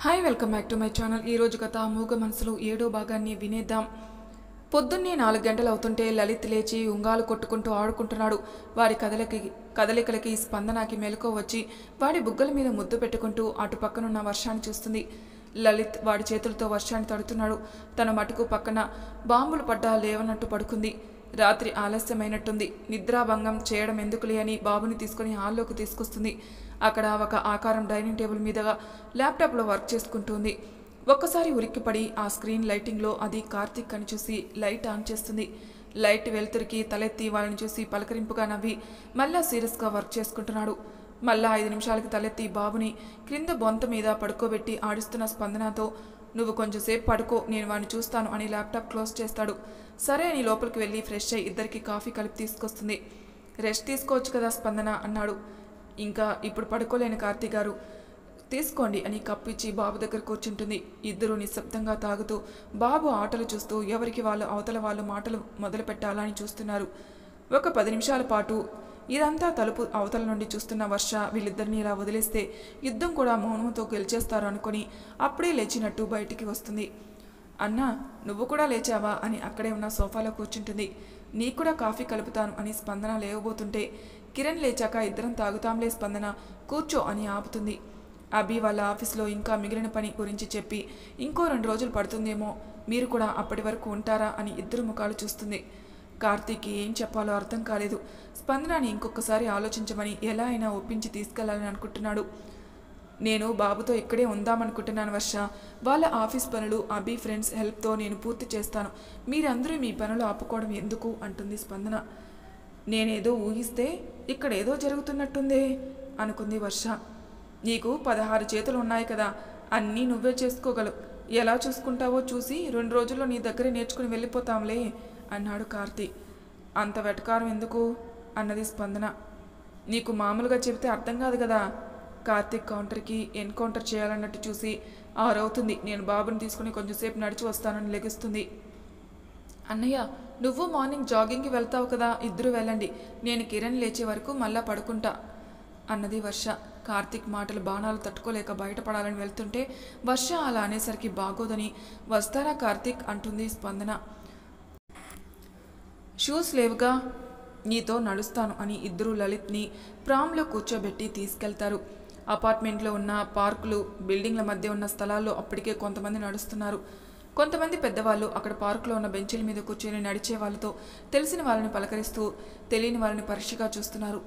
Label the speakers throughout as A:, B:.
A: Hi welcome back to my channel. ఈరోజు కథ మూగ మనసులో 7వ భాగాన్ని వినేద్దాం. పొద్దున్నే 4 గంటలు అవుతుంటే లలిత్ లేచి ఉంగాలు కొట్టుకుంటూ ఆడుకుంటున్నాడు. వారి కదలికలకి స్పందనకి మెలకువ వచ్చి వాడి బుగ్గల మీద ముద్దు పెట్టుకుంటూ అటు పక్కనున్న వర్షాన్ని చూస్తుంది. లలిత్ వాడి చేతులతో వర్షాన్ని తడుతున్నాడు. తన మటుకు పక్కన బాంబులు పడ్డా లేవనట్టు పడుకుంది. రాత్రి ఆలస్యమైనట్టుంది. నిద్రాభంగం చేయడం ఎందుకులే అని బాబుని తీసుకుని హాల్లోకి తీసుకొస్తుంది. అక్కడ ఒక ఆకారం డైనింగ్ టేబుల్ మీదగా ల్యాప్టాప్లో వర్క్ చేసుకుంటుంది. ఒక్కసారి ఉలిక్కిపడి ఆ స్క్రీన్ లైటింగ్లో అది కార్తిక్ అని చూసి లైట్ ఆన్ చేస్తుంది. లైట్ వెలుతురికి తలెత్తి వాళ్ళని చూసి పలకరింపుగా నవ్వి మళ్ళా సీరియస్గా వర్క్ చేసుకుంటున్నాడు. మళ్ళా 5 నిమిషాలకి తలెత్తి బాబుని క్రింద బొంత మీద పడుకోబెట్టి ఆడిస్తున్న స్పందనతో, నువ్వు కొంచెంసేపు పడుకో, నేను వాడిని చూస్తాను అని ల్యాప్టాప్ క్లోజ్ చేస్తాడు. సరే అని లోపలికి వెళ్ళి ఫ్రెష్ అయ్యి ఇద్దరికి కాఫీ కలిపి తీసుకొస్తుంది. రెస్ట్ తీసుకోవచ్చు కదా స్పందన అన్నాడు. ఇంకా ఇప్పుడు పడుకోలేని కార్తీక్ గారు, తీసుకోండి అని కప్పు ఇచ్చి బాబు దగ్గర కూర్చుంటుంది. ఇద్దరు నిశ్శబ్దంగా తాగుతూ బాబు ఆటలు చూస్తూ ఎవరికి వాళ్ళు అవతల వాళ్ళు మాటలు మొదలు పెట్టాలని చూస్తున్నారు. ఒక 10 నిమిషాల పాటు ఇదంతా తలుపు అవతల నుండి చూస్తున్న వర్ష వీళ్ళిద్దరిని ఇలా వదిలేస్తే యుద్ధం కూడా మౌనంతో గెలిచేస్తారు అనుకుని అప్పుడే లేచినట్టు బయటికి వస్తుంది. అన్నా, నువ్వు కూడా లేచావా అని అక్కడే ఉన్న సోఫాలో కూర్చుంటుంది. నీకు కూడా కాఫీ కలుపుతాను అని స్పందన లేవబోతుంటే కిరణ్ లేచాక ఇద్దరం తాగుతాంలే స్పందన, కూర్చో అని ఆపుతుంది. అభి వాళ్ళ ఆఫీస్లో ఇంకా మిగిలిన పని గురించి చెప్పి ఇంకో 2 రోజులు పడుతుందేమో, మీరు కూడా అప్పటి వరకు ఉంటారా అని ఇద్దరు ముఖాలు చూస్తుంది. కార్తీక్కి ఏం చెప్పాలో అర్థం కాలేదు. స్పందనని ఇంకొకసారి ఆలోచించమని ఎలా అయినా ఒప్పించి తీసుకెళ్లాలని అనుకుంటున్నాడు. నేను బాబుతో ఇక్కడే ఉందామనుకుంటున్నాను వర్ష. వాళ్ళ ఆఫీస్ పనులు అభి ఫ్రెండ్స్ హెల్ప్తో నేను పూర్తి చేస్తాను. మీరందరూ మీ పనులు ఆపుకోవడం ఎందుకు అంటుంది స్పందన. నేనేదో ఊహిస్తే ఇక్కడేదో జరుగుతున్నట్టుందే అనుకుంది వర్ష. నీకు 16 చేతులు ఉన్నాయి కదా, అన్నీ నువ్వే చేసుకోగలవు. ఎలా చూసుకుంటావో చూసి 2 రోజుల్లో నీ దగ్గరే నేర్చుకుని వెళ్ళిపోతాంలే అన్నాడు కార్తీక్. అంత వెటకారం ఎందుకు అన్నది స్పందన. నీకు మామూలుగా చెబితే అర్థం కాదు కదా. కార్తీక్ కౌంటర్కి ఎన్కౌంటర్ చేయాలన్నట్టు చూసి 6 అవుతుంది, నేను బాబుని తీసుకుని కొంచెంసేపు నడిచి వస్తానని లెగుస్తుంది. అన్నయ్య, నువ్వు మార్నింగ్ జాగింగ్కి వెళ్తావు కదా, ఇద్దరు వెళ్ళండి. నేను కిరణ్ లేచే వరకు మళ్ళా పడుకుంటా అన్నది వర్ష. కార్తీక్ మాటలు బాణాలు తట్టుకోలేక బయటపడాలని వెళ్తుంటే వర్ష అలా అనేసరికి బాగోదని, వస్తారా కార్తీక్ అంటుంది స్పందన. షూస్ లేవుగా, నీతో నడుస్తాను అని ఇద్దరు లలిత్ని ప్రాంలో కూర్చోబెట్టి తీసుకెళ్తారు. అపార్ట్మెంట్లో ఉన్న పార్కులు, బిల్డింగ్ల మధ్య ఉన్న స్థలాల్లో అప్పటికే కొంతమంది నడుస్తున్నారు. కొంతమంది పెద్దవాళ్ళు అక్కడ పార్కులో ఉన్న బెంచీల మీద కూర్చొని నడిచే వాళ్ళతో తెలిసిన వాళ్ళని పలకరిస్తూ తెలియని వాళ్ళని పరీక్షగా చూస్తున్నారు.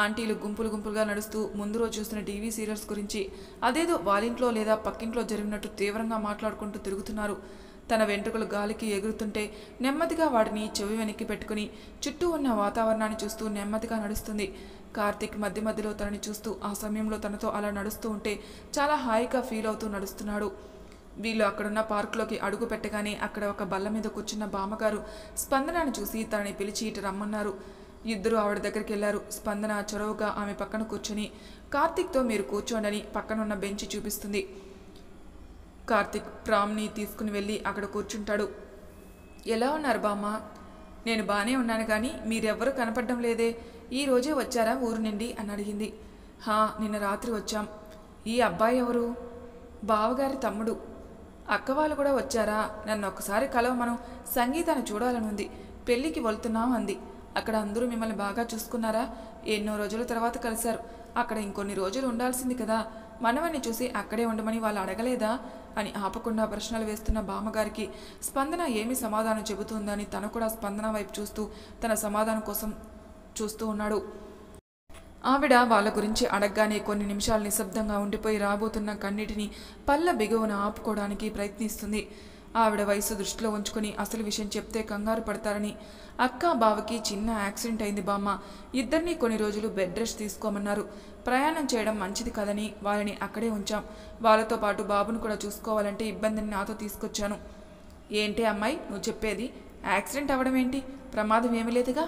A: ఆంటీలు గుంపులు గుంపులుగా నడుస్తూ ముందు రోజు చూసిన టీవీ సీరియల్స్ గురించి అదేదో వాళ్ళింట్లో లేదా పక్కింట్లో జరిగినట్టు తీవ్రంగా మాట్లాడుకుంటూ తిరుగుతున్నారు. తన వెంట్రుకలు గాలికి ఎగురుతుంటే నెమ్మదిగా వాటిని చెవి వెనక్కి పెట్టుకుని చుట్టూ ఉన్న వాతావరణాన్ని చూస్తూ నెమ్మదిగా నడుస్తుంది. కార్తీక్ మధ్య మధ్యలో తనని చూస్తూ ఆ సమయంలో తనతో అలా నడుస్తూ ఉంటే చాలా హాయిగా ఫీల్ అవుతూ నడుస్తున్నాడు. వీళ్ళు అక్కడున్న పార్కులోకి అడుగు పెట్టగానే అక్కడ ఒక బల్ల మీద కూర్చున్న బామ్మగారు స్పందనని చూసి తనని పిలిచి ఇటు రమ్మన్నారు. ఇద్దరు ఆవిడ దగ్గరికి వెళ్లారు. స్పందన చొరవగా ఆమె పక్కన కూర్చొని కార్తీక్తో మీరు కూర్చోండని పక్కనున్న బెంచ్ చూపిస్తుంది. కార్తీక్ ప్రామ్ని తీసుకుని వెళ్ళి అక్కడ కూర్చుంటాడు. ఎలా ఉన్నారు బామ్మ? నేను బాగానే ఉన్నాను కానీ మీరెవ్వరూ కనపడడం లేదే, ఈ రోజే వచ్చారా ఊరు నుండి అని అడిగింది. నిన్న రాత్రి వచ్చాం. ఈ అబ్బాయి ఎవరు? బావగారి తమ్ముడు. అక్క వాళ్ళు కూడా వచ్చారా? నన్ను ఒక్కసారి కలవమను, సంగీతాన్ని చూడాలని ఉంది, పెళ్ళికి వెళ్తున్నాం అంది. అక్కడ అందరూ మిమ్మల్ని బాగా చూసుకున్నారా? ఎన్నో రోజుల తర్వాత కలిశారు. అక్కడ ఇంకొన్ని రోజులు ఉండాల్సింది కదా, మనవన్ని చూసి అక్కడే ఉండమని వాళ్ళు అడగలేదా అని ఆపకుండా ప్రశ్నలు వేస్తున్న బామ్మగారికి స్పందన ఏమి సమాధానం చెబుతుందని తను కూడా స్పందన వైపు చూస్తూ తన సమాధానం కోసం చూస్తూ ఉన్నాడు. ఆవిడ వాళ్ళ గురించి అడగగానే కొన్ని నిమిషాలు నిశ్శబ్దంగా ఉండిపోయి రాబోతున్న కన్నిటిని పళ్ళ బిగువన ఆపుకోవడానికి ప్రయత్నిస్తుంది. ఆవిడ వయసు దృష్టిలో ఉంచుకొని అసలు విషయం చెప్తే కంగారు పడతారని, అక్క బావకి చిన్న యాక్సిడెంట్ అయింది బామ్మ, ఇద్దరినీ కొన్ని రోజులు బెడ్ రెస్ట్ తీసుకోమన్నారు. ప్రయాణం చేయడం మంచిది కదని వాళ్ళని అక్కడే ఉంచాం. వాళ్ళతో పాటు బాబును కూడా చూసుకోవాలంటే ఇబ్బందిని నాతో తీసుకొచ్చాను. ఏంటి అమ్మాయి నువ్వు చెప్పేది? యాక్సిడెంట్ అవ్వడం ఏంటి? ప్రమాదం ఏమీ లేదుగా?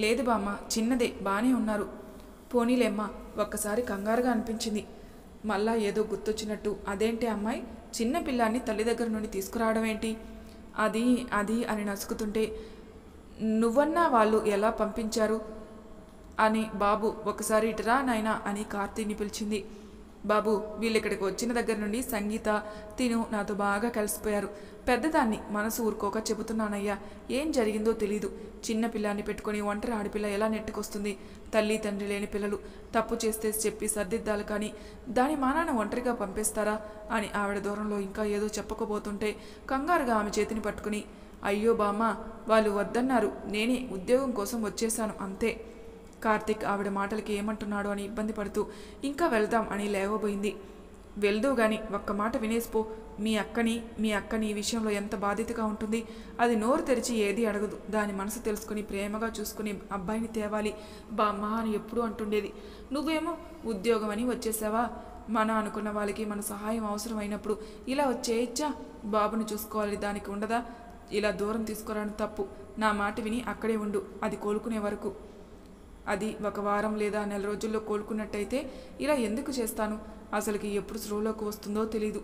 A: లేదు బామ్మ, చిన్నదే, బాగానే ఉన్నారు. పోనీలేమ్మా, ఒక్కసారి కంగారుగా అనిపించింది. మళ్ళా ఏదో గుర్తొచ్చినట్టు, అదేంటి అమ్మాయి, చిన్న పిల్లాన్ని తల్లి దగ్గర నుండి తీసుకురావడం ఏంటి? అది అది అని నసుకుతుంటే, నువ్వన్నా వాళ్ళు ఎలా పంపించారు అని బాబు ఒకసారి ఇటురా నాయనా అని కార్తీని పిలిచింది. బాబు వీళ్ళిక్కడికి వచ్చిన దగ్గర నుండి సంగీత తిను నాతో బాగా కలిసిపోయారు. పెద్దదాన్ని మనసు ఊరుకోక చెబుతున్నానయ్యా. ఏం జరిగిందో తెలీదు. చిన్న పిల్లాన్ని పెట్టుకుని ఒంటరి ఆడపిల్ల ఎలా నెట్టుకొస్తుంది? తల్లి తండ్రి లేని పిల్లలు తప్పు చేస్తే చెప్పి సర్దిద్దాలు, కానీ దాని మానాన ఒంటరిగా పంపేస్తారా అని ఆవిడ దూరంలో ఇంకా ఏదో చెప్పకపోతుంటే కంగారుగా ఆమె చేతిని పట్టుకుని, అయ్యో బామ్మ, వాళ్ళు వద్దన్నారు, నేనే ఉద్యోగం కోసం వచ్చేశాను అంతే. కార్తిక్ ఆవిడ మాటలకి ఏమంటున్నాడు అని ఇబ్బంది పడుతూ ఇంకా వెళ్దాం అని లేవబోయింది. వెళ్దూ గాని ఒక్క మాట వినేసిపో. మీ అక్కని ఈ విషయంలో ఎంత బాధ్యతగా ఉంటుంది. అది నోరు తెరిచి ఏది అడగదు. దాని మనసు తెలుసుకుని ప్రేమగా చూసుకుని అబ్బాయిని తేవాలి బామ్మ అని ఎప్పుడూ అంటుండేది. నువ్వేమో ఉద్యోగం అని వచ్చేసావా? మన అనుకున్న వాళ్ళకి మన సహాయం అవసరమైనప్పుడు ఇలా వచ్చేయచ్చా? బాబుని చూసుకోవాలి, దానికి ఉండదా? ఇలా దూరం తీసుకురావడం తప్పు. నా మాట విని అక్కడే ఉండు, అది కోలుకునే వరకు. అది 1 వారం లేదా 4 రోజుల్లో కోలుకున్నట్టయితే ఇలా ఎందుకు చేస్తాను? అసలుకి ఎప్పుడు స్లోలోకి వస్తుందో తెలీదు.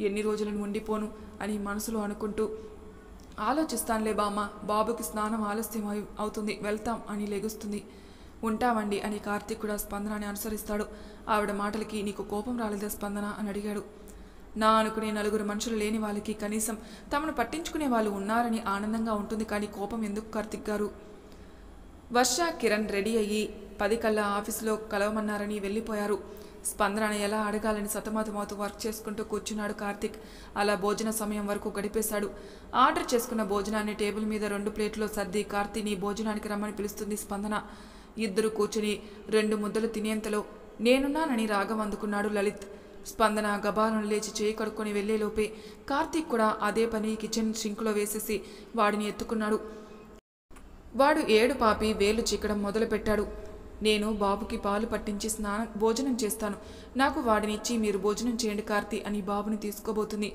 A: ఎన్ని రోజులను ఉండిపోను అని మనసులో అనుకుంటూ ఆలోచిస్తానులే బామ్మ, బాబుకి స్నానం ఆలస్యం అవుతుంది, వెళ్తాం అని లెగుస్తుంది. ఉంటామండి అని కార్తీక్ కూడా స్పందనని అనుసరిస్తాడు. ఆవిడ మాటలకి నీకు కోపం రాలేదా స్పందన అని అడిగాడు. నా అనుకునే 4 మనుషులు లేని వాళ్ళకి కనీసం తమను పట్టించుకునే వాళ్ళు ఉన్నారని ఆనందంగా ఉంటుంది, కానీ కోపం ఎందుకు కార్తీక్ గారు? వర్ష కిరణ్ రెడీ అయ్యి 10 కల్లా ఆఫీసులో కలవమన్నారని వెళ్ళిపోయారు. స్పందనని ఎలా అడగాలని సతమతమవుతూ వర్క్ చేసుకుంటూ కూర్చున్నాడు కార్తిక్. అలా భోజన సమయం వరకు గడిపేశాడు. ఆర్డర్ చేసుకున్న భోజనాన్ని టేబుల్ మీద 2 ప్లేట్లో సర్ది కార్తీని భోజనానికి రమ్మని పిలుస్తుంది స్పందన. ఇద్దరు కూర్చుని 2 ముద్దలు తినేంతలో నేనున్నానని రాగం అందుకున్నాడు లలిత్. స్పందన గబాలను లేచి చేయి కడుక్కొని వెళ్లేలోపే కార్తీక్ కూడా అదే పని కిచెన్ సింక్లో వేసేసి వాడిని ఎత్తుకున్నాడు. వాడు ఏడు పాపి వేలు చీకడం మొదలుపెట్టాడు. నేను బాబుకి పాలు పట్టించి భోజనం చేస్తాను, నాకు వాడినిచ్చి మీరు భోజనం చేయండి కార్తీ అని బాబుని తీసుకోబోతుంది.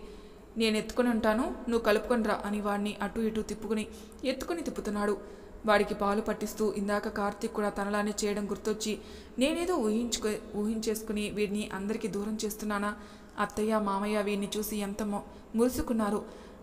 A: నేను ఎత్తుకుని ఉంటాను, నువ్వు కలుపుకొని రా అని వాడిని అటు ఇటు తిప్పుతున్నాడు. వాడికి పాలు పట్టిస్తూ ఇందాక కార్తీక్ కూడా తనలానే చేయడం గుర్తొచ్చి నేనేదో ఊహించేసుకుని వీడిని అందరికీ దూరం చేస్తున్నానా? అత్తయ్య మామయ్య వీడిని చూసి ఎంత మురుసుకున్నారు.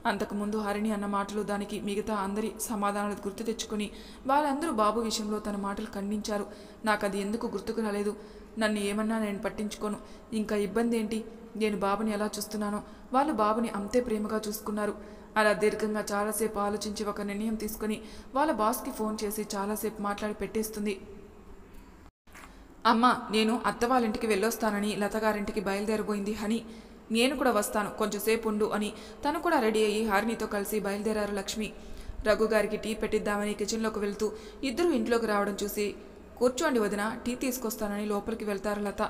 A: అంతకుముందు హరిణి అన్న మాటలు, దానికి మిగతా అందరి సమాధానాలు గుర్తు తెచ్చుకుని వాళ్ళందరూ బాబు విషయంలో తన మాటలు ఖండించారు. నాకు అది ఎందుకు గుర్తుకు రాలేదు? నన్ను ఏమన్నా నేను పట్టించుకోను. ఇంకా ఇబ్బంది ఏంటి? నేను బాబుని ఎలా చూస్తున్నానో వాళ్ళు బాబుని అంతే ప్రేమగా చూసుకున్నారు. అలా దీర్ఘంగా చాలాసేపు ఆలోచించి ఒక నిర్ణయం తీసుకుని వాళ్ళ బాస్కి ఫోన్ చేసి చాలాసేపు మాట్లాడి పెట్టేస్తుంది. అమ్మ, నేను అత్త వాళ్ళింటికి వెళ్ళొస్తానని లతగారింటికి బయలుదేరబోయింది హని. నేను కూడా వస్తాను, కొంచెంసేపు ఉండు అని తను కూడా రెడీ అయ్యి హారినితో కలిసి బయలుదేరారు లక్ష్మి. రఘు గారికి టీ పెట్టిద్దామని కిచెన్లోకి వెళ్తూ ఇద్దరు ఇంట్లోకి రావడం చూసి కూర్చోండి వదిన, టీ తీసుకొస్తానని లోపలికి వెళ్తారు లత.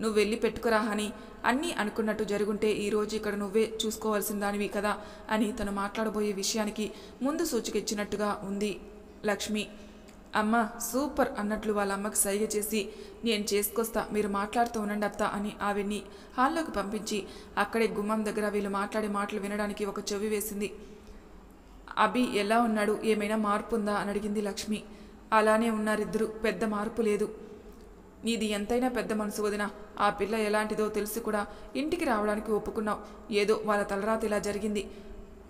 A: నువ్వు వెళ్ళి పెట్టుకురా హని, అన్నీ అనుకున్నట్టు జరుగుంటే ఈరోజు ఇక్కడ నువ్వే చూసుకోవాల్సిన దానివి కదా అని తను మాట్లాడబోయే విషయానికి ముందు సూచిక ఇచ్చినట్టుగా ఉంది లక్ష్మి. అమ్మ సూపర్ అన్నట్లు వాళ్ళ అమ్మకి సైగ చేసి నేను చేసుకొస్తా, మీరు మాట్లాడుతూ ఉండండి అత్త అని ఆవిడ్ని హాల్లోకి పంపించి అక్కడే గుమ్మం దగ్గర వీళ్ళు మాట్లాడే మాటలు వినడానికి ఒక చెవి వేసింది. అభి ఎలా ఉన్నాడు, ఏమైనా మార్పు ఉందా అని అడిగింది లక్ష్మి. అలానే ఉన్నారిద్దరు, పెద్ద మార్పు లేదు. నీది ఎంతైనా పెద్ద మనసు వదిన, ఆ పిల్ల ఎలాంటిదో తెలిసి కూడా ఇంటికి రావడానికి ఒప్పుకున్నావు. ఏదో వాళ్ళ తలరాత ఇలా జరిగింది.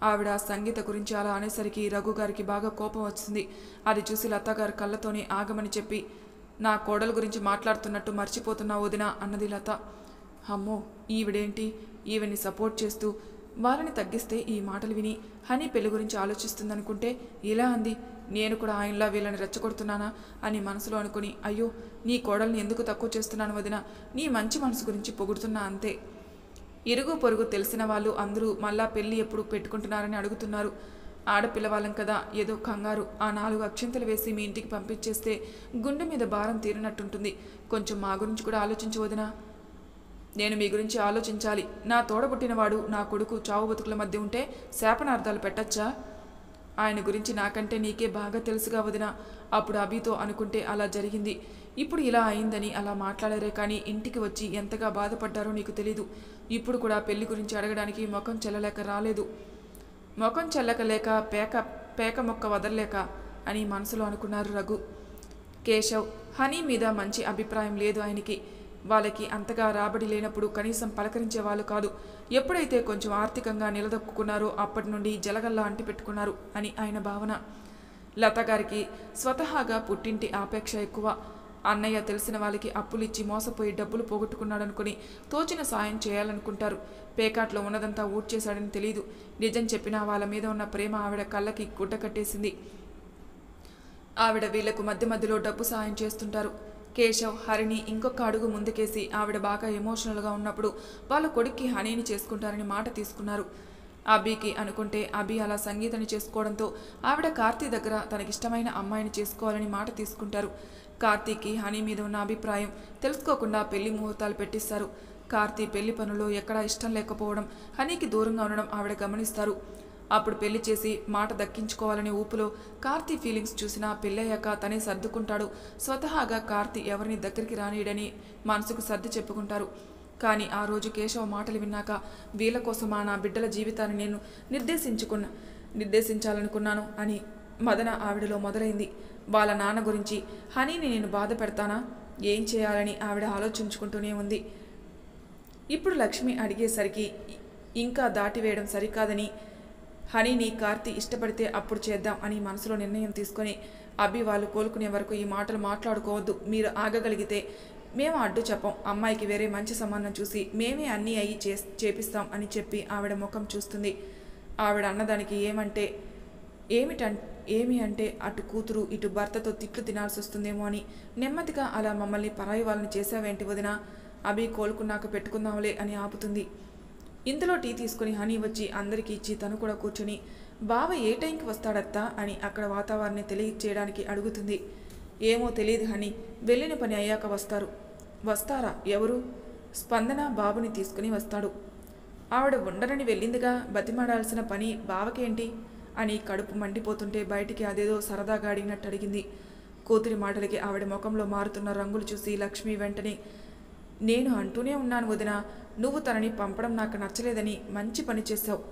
A: ఆవిడ సంగీత గురించి అలా అనేసరికి రఘు గారికి బాగా కోపం వచ్చింది. అది చూసి లతగారు కళ్ళతోనే ఆగమని చెప్పి నా కోడల గురించి మాట్లాడుతున్నట్టు మర్చిపోతున్నా వదిన అన్నది లత. అమ్మో, ఈవిడేంటి ఈవిని సపోర్ట్ చేస్తూ వాళ్ళని తగ్గిస్తే ఈ మాటలు విని హనీ పెళ్లి గురించి ఆలోచిస్తుందనుకుంటే ఇలా అంది. నేను కూడా ఆయనలా వీళ్ళని రెచ్చగొడుతున్నానా అని మనసులో అనుకుని అయ్యో నీ కోడల్ని ఎందుకు తక్కువ చేస్తున్నాను వదిన, నీ మంచి మనసు గురించి పొగుడుతున్నా అంతే. ఇరుగు పొరుగు తెలిసిన వాళ్ళు అందరూ మళ్ళా పెళ్ళి ఎప్పుడు పెట్టుకుంటున్నారని అడుగుతున్నారు. ఆడపిల్లవాళ్ళం కదా, ఏదో కంగారు. ఆ 4 అక్షింతలు వేసి మీ ఇంటికి పంపించేస్తే గుండె మీద భారం తీరినట్టుంటుంది. కొంచెం మా గురించి కూడా ఆలోచించు వదినా. నేను మీ గురించి ఆలోచించాలి. నా తోడబుట్టినవాడు నా కొడుకు చావు బతుకుల మధ్య ఉంటే శాపనార్థాలు పెట్టచ్చా? ఆయన గురించి నాకంటే నీకే బాగా తెలుసుగా వదినా. అప్పుడు అభితో అనుకుంటే అలా జరిగింది, ఇప్పుడు ఇలా అయిందని అలా మాట్లాడారే, కానీ ఇంటికి వచ్చి ఎంతగా బాధపడ్డారో నీకు తెలీదు. ఇప్పుడు కూడా పెళ్లి గురించి అడగడానికి ముఖం చెల్లలేక రాలేదు. ముఖం చెల్లకలేక పేక మొక్క వదలలేక అని మనసులో అనుకున్నారు రఘు. కేశవ్ హనీ మీద మంచి అభిప్రాయం లేదు ఆయనకి. వాళ్ళకి అంతగా రాబడి లేనప్పుడు కనీసం పలకరించే వాళ్ళు కాదు. ఎప్పుడైతే కొంచెం ఆర్థికంగా నిలదొక్కున్నారో అప్పటి నుండి జలగల్లా అంటిపెట్టుకున్నారు అని ఆయన భావన. లత గారికి స్వతహాగా పుట్టింటి ఆపేక్ష ఎక్కువ. అన్నయ్య తెలిసిన వాళ్ళకి అప్పులిచ్చి మోసపోయి డబ్బులు పోగొట్టుకున్నాడనుకుని తోచిన సాయం చేయాలనుకుంటారు. పేకాట్లో ఉన్నదంతా ఊడ్చేశాడని తెలీదు. నిజం చెప్పినా వాళ్ళ మీద ఉన్న ప్రేమ ఆవిడ కళ్ళకి గుడ్డ కట్టేసింది. ఆవిడ వీళ్లకు మధ్య మధ్యలో డబ్బు సాయం చేస్తుంటారు. కేశవ్ హరిని ఇంకొక అడుగు ముందుకేసి ఆవిడ బాగా ఎమోషనల్గా ఉన్నప్పుడు వాళ్ళ కొడుక్కి హనీని చేసుకుంటారని మాట తీసుకున్నారు. అభికి అనుకుంటే అభి అలా సంగీతని చేసుకోవడంతో ఆవిడ కార్తీ దగ్గర తనకిష్టమైన అమ్మాయిని చేసుకోవాలని మాట తీసుకుంటారు. కార్తీకి హనీ మీద ఉన్న అభిప్రాయం తెలుసుకోకుండా పెళ్లి ముహూర్తాలు పెట్టిస్తారు. కార్తీ పెళ్లి పనుల్లో ఎక్కడా ఇష్టం లేకపోవడం, హనీకి దూరంగా ఉండడం ఆవిడ గమనిస్తారు. అప్పుడు పెళ్లి చేసి మాట దక్కించుకోవాలనే ఊపులో కార్తీ ఫీలింగ్స్ చూసినా పెళ్ళయ్యాక తనే సర్దుకుంటాడు. స్వతహాగా కార్తీ ఎవరిని దగ్గరికి రానియడని మనసుకు సర్ది చెప్పుకుంటారు. కానీ ఆ రోజు కేశవ మాటలు విన్నాక వీళ్ళ కోసమా నా బిడ్డల జీవితాన్ని నేను నిర్దేశించాలనుకున్నాను అని మదన ఆవిడలో మొదలైంది. వాళ్ళ నాన్న గురించి హనీని నేను బాధ పెడతానా, ఏం చేయాలని ఆవిడ ఆలోచించుకుంటూనే ఉంది. ఇప్పుడు లక్ష్మి అడిగేసరికి ఇంకా దాటివేయడం సరికాదని, హనీని కార్తీ ఇష్టపడితే అప్పుడు చేద్దాం అని మనసులో నిర్ణయం తీసుకొని, అభి వాళ్ళు కోలుకునే వరకు ఈ మాటలు మాట్లాడుకోవద్దు, మీరు ఆగగలిగితే మేము అడ్డు చెప్పం, అమ్మాయికి వేరే మంచి సంబంధం చూసి మేమే అన్నీ అయ్యి చేపిస్తాం అని చెప్పి ఆవిడ ముఖం చూస్తుంది. ఆవిడ అన్నదానికి ఏమి అంటే అటు కూతురు ఇటు భర్తతో తిట్లు తినాల్సి వస్తుందేమో అని నెమ్మదిగా అలా మమ్మల్ని పరాయి వాళ్ళని చేసావేంటి వదినా, అభి కోలుకున్నాక పెట్టుకుందాంలే అని ఆపుతుంది. ఇంతలో టీ తీసుకుని హనీ వచ్చి అందరికీ ఇచ్చి తను కూడా కూర్చుని బావ ఏ టైంకి వస్తాడత్తా అని అక్కడ వాతావరణాన్ని తెలియచేయడానికి అడుగుతుంది. ఏమో తెలియదు హనీ, వెళ్ళిన పని అయ్యాక వస్తారా ఎవరు? స్పందన బాబుని తీసుకుని వస్తాడు. ఆవిడ ఉండరని వెళ్ళిందిగా, బతిమాడాల్సిన పని బావకేంటి అని కడుపు మండిపోతుంటే బయటికి అదేదో సరదాగా అడిగినట్టు అడిగింది. కూతురి మాటలకి ఆవిడ ముఖంలో మారుతున్న రంగులు చూసి లక్ష్మి వెంటనే, నేను అంటూనే ఉన్నాను వదినా, నువ్వు తనని పంపడం నాకు నచ్చలేదని, మంచి పని చేశావు.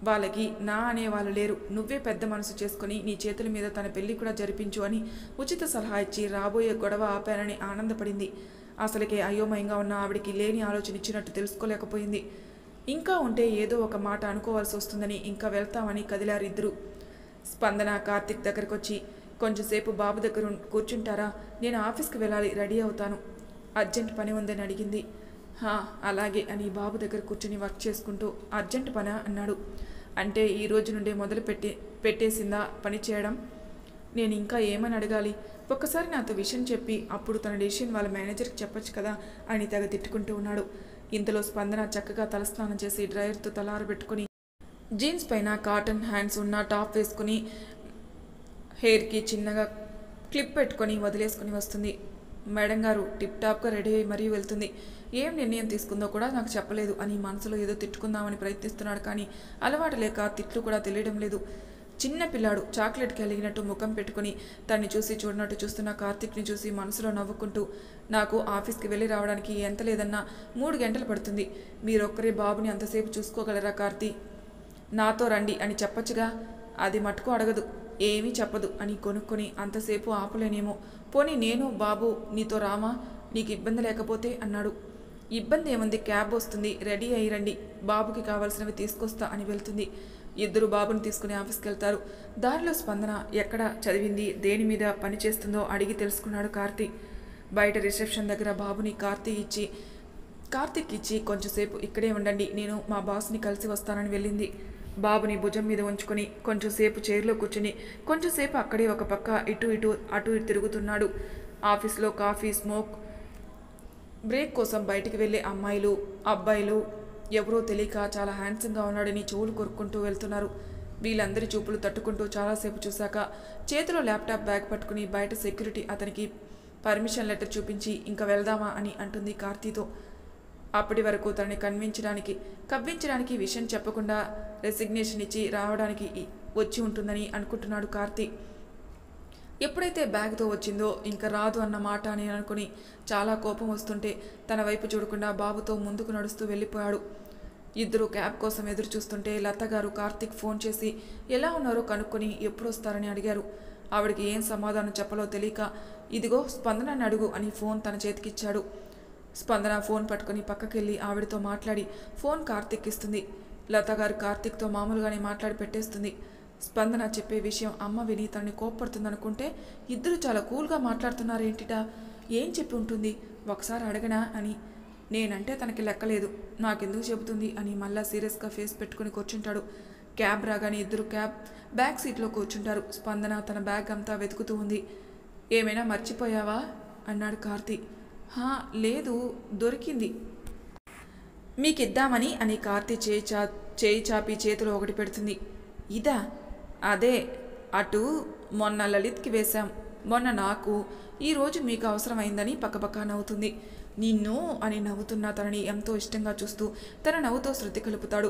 A: వాళ్ళకి నా అనేవాళ్ళు లేరు, నువ్వే పెద్ద మనసు చేసుకుని నీ చేతుల మీద తన పెళ్లి కూడా జరిపించు అని ఉచిత సలహా ఇచ్చి రాబోయే గొడవ ఆపానని ఆనందపడింది. అసలుకే అయోమయంగా ఉన్న ఆవిడికి లేని ఆలోచన ఇచ్చినట్టు తెలుసుకోలేకపోయింది. ఇంకా ఉంటే ఏదో ఒక మాట అనుకోవాల్సి వస్తుందని ఇంకా వెళ్తామని కదిలారిద్దరు. స్పందన కార్తీక్ దగ్గరకు వచ్చి, కొంచెంసేపు బాబు దగ్గర కూర్చుంటారా, నేను ఆఫీస్కి వెళ్ళాలి, రెడీ అవుతాను, అర్జెంట్ పని ఉందని అడిగింది. అలాగే అని బాబు దగ్గర కూర్చుని వర్క్ చేసుకుంటూ, అర్జెంట్ పనా అన్నాడు. అంటే ఈ రోజు నుండే పెట్టేసిందా పని చేయడం? నేను ఇంకా ఏమని అడగాలి, ఒక్కసారి నాతో విషయం చెప్పి అప్పుడు తన డెసిషన్ వాళ్ళ మేనేజర్కి చెప్పొచ్చు కదా అని తెగ తిట్టుకుంటూ ఉన్నాడు. ఇంతలో స్పందన చక్కగా తలస్నానం చేసి డ్రైయర్తో తలారబెట్టుకుని జీన్స్ పైన కాటన్ హ్యాండ్స్ ఉన్న టాప్ వేసుకుని హెయిర్కి చిన్నగా క్లిప్ పెట్టుకొని వదిలేసుకుని వస్తుంది. మేడం గారు టిప్ టాప్గా రెడీ అయ్యి మరీ వెళ్తుంది. ఏం నిర్ణయం తీసుకుందో కూడా నాకు చెప్పలేదు అని మనసులో ఏదో తిట్టుకుందామని ప్రయత్నిస్తున్నాడు. కానీ అలవాటు లేక తిట్లు కూడా తెలియడం లేదు. చిన్న పిల్లాడు చాక్లెట్కి కలిగినట్టు ముఖం పెట్టుకుని తన్ని చూసి చూడనట్టు చూస్తున్న కార్తీక్ని చూసి మనసులో నవ్వుకుంటూ, నాకు ఆఫీస్కి వెళ్ళి రావడానికి ఎంత లేదన్నా 3 గంటలు పడుతుంది, మీరొక్కరే బాబుని అంతసేపు చూసుకోగలరా కార్తీ, నాతో రండి అని చెప్పచ్చుగా. అది మటుకు అడగదు, ఏమీ చెప్పదు అని కొనుక్కొని అంతసేపు ఆపలేనేమో, పోనీ నేను బాబు నీతో రామా, నీకు ఇబ్బంది లేకపోతే అన్నాడు. ఇబ్బంది ఏముంది, క్యాబ్ వస్తుంది, రెడీ అయ్యి రండి, బాబుకి కావాల్సినవి తీసుకొస్తా అని వెళ్తుంది. ఇద్దరు బాబుని తీసుకుని ఆఫీస్కి వెళ్తారు. దారిలో స్పందన ఎక్కడ చదివింది, దేని మీద పని చేస్తుందో అడిగి తెలుసుకున్నాడు కార్తీ. బయట రిసెప్షన్ దగ్గర బాబుని కార్తీక్ ఇచ్చి కొంచెంసేపు ఇక్కడే ఉండండి, నేను మా బాస్ని కలిసి వస్తానని వెళ్ళింది. బాబుని భుజం మీద ఉంచుకొని కొంచెంసేపు చైర్లో కూర్చుని కొంచెంసేపు అక్కడే ఒక పక్క అటు ఇటు తిరుగుతున్నాడు. ఆఫీస్లో కాఫీ స్మోక్ బ్రేక్ కోసం బయటికి వెళ్ళే అమ్మాయిలు అబ్బాయిలు ఎవరో తెలియక చాలా హ్యాండ్సమ్గా ఉన్నాడని చెవులు కొరుక్కుంటూ వెళ్తున్నారు. వీళ్ళందరి చూపులు తట్టుకుంటూ చాలాసేపు చూశాక చేతిలో ల్యాప్టాప్ బ్యాగ్ పట్టుకుని బయట సెక్యూరిటీ అతనికి పర్మిషన్ లెటర్ చూపించి ఇంకా వెళ్దామా అని అంటుంది కార్తీతో. అప్పటి వరకు తనని కవ్వించడానికి విషయం చెప్పకుండా రెసిగ్నేషన్ ఇచ్చి రావడానికి వచ్చి ఉంటుందని అనుకుంటున్నాడు కార్తీ. ఎప్పుడైతే బ్యాగ్తో వచ్చిందో ఇంకా రాదు అన్న మాట అని అనుకుని చాలా కోపం వస్తుంటే తన వైపు చూడకుండా బాబుతో ముందుకు నడుస్తూ వెళ్ళిపోయాడు. ఇద్దరు క్యాబ్ కోసం ఎదురు చూస్తుంటే లత గారు కార్తీక్ ఫోన్ చేసి ఎలా ఉన్నారో కనుక్కొని ఎప్పుడు వస్తారని అడిగారు. ఆవిడికి ఏం సమాధానం చెప్పలో తెలియక, ఇదిగో స్పందనని అడుగు అని ఫోన్ తన చేతికిచ్చాడు. స్పందన ఫోన్ పట్టుకుని పక్కకెళ్ళి ఆవిడతో మాట్లాడి ఫోన్ కార్తీక్ ఇస్తుంది. లత గారు కార్తీక్తో మామూలుగానే మాట్లాడి పెట్టేస్తుంది. స్పందన చెప్పే విషయం అమ్మ విని తనని కోప్పడుతుందనుకుంటే ఇద్దరు చాలా కూల్గా మాట్లాడుతున్నారేంటిటా. ఏం చెప్పి ఉంటుంది, ఒకసారి అడగనా అని. నేనంటే తనకి లెక్కలేదు, నాకెందుకు చెబుతుంది అని మళ్ళా సీరియస్గా ఫేస్ పెట్టుకుని కూర్చుంటాడు. క్యాబ్ రాగానే ఇద్దరు క్యాబ్ బ్యాక్ సీట్లో కూర్చుంటారు. స్పందన తన బ్యాగ్ అంతా వెతుకుతూ ఉంది. ఏమైనా మర్చిపోయావా అన్నాడు కార్తీ. లేదు, దొరికింది మీకిద్దామని అని కార్తీ చేయి చాపి చేతిలో ఒకటి పెడుతుంది. ఇదా? అదే, అటు మొన్న లలిత్కి వేశాం, మొన్న నాకు, ఈరోజు మీకు అవసరమైందని పక్కపక్క నవ్వుతుంది. నిన్ను అని నవ్వుతున్న తనని ఎంతో ఇష్టంగా చూస్తూ తన నవ్వుతో శృతి కలుపుతాడు.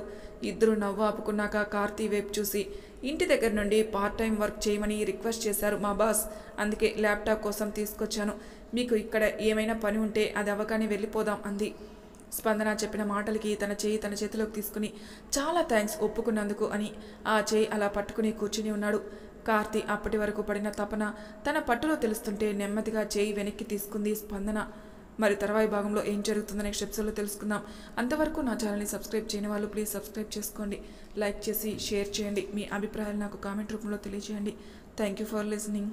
A: ఇద్దరు నవ్వు ఆపుకున్నాక కార్తీ వైపు చూసి, ఇంటి దగ్గర నుండి పార్ట్ టైం వర్క్ చేయమని రిక్వెస్ట్ చేశారు మా బాస్, అందుకే ల్యాప్టాప్ కోసం తీసుకొచ్చాను. మీకు ఇక్కడ ఏమైనా పని ఉంటే అది అవ్వగానే వెళ్ళిపోదాం అంది. స్పందన చెప్పిన మాటలకి తన చేయి తన చేతిలోకి తీసుకుని చాలా థ్యాంక్స్ ఒప్పుకున్నందుకు అని ఆ చేయి అలా పట్టుకుని కూర్చుని ఉన్నాడు. కార్తీ అప్పటి వరకు పడిన తపన తన పట్టులో తెలుస్తుంటే నెమ్మదిగా చేయి వెనక్కి తీసుకుంది స్పందన. మరి తర్వాయి భాగంలో ఏం జరుగుతుందో నెక్స్ట్ ఎపిసోడ్లో తెలుసుకుందాం. అంతవరకు నా ఛానల్ని సబ్స్క్రైబ్ చేయని వాళ్ళు ప్లీజ్ సబ్స్క్రైబ్ చేసుకోండి, లైక్ చేసి షేర్ చేయండి, మీ అభిప్రాయాలు నాకు కామెంట్ రూపంలో తెలియజేయండి. Thank you for listening.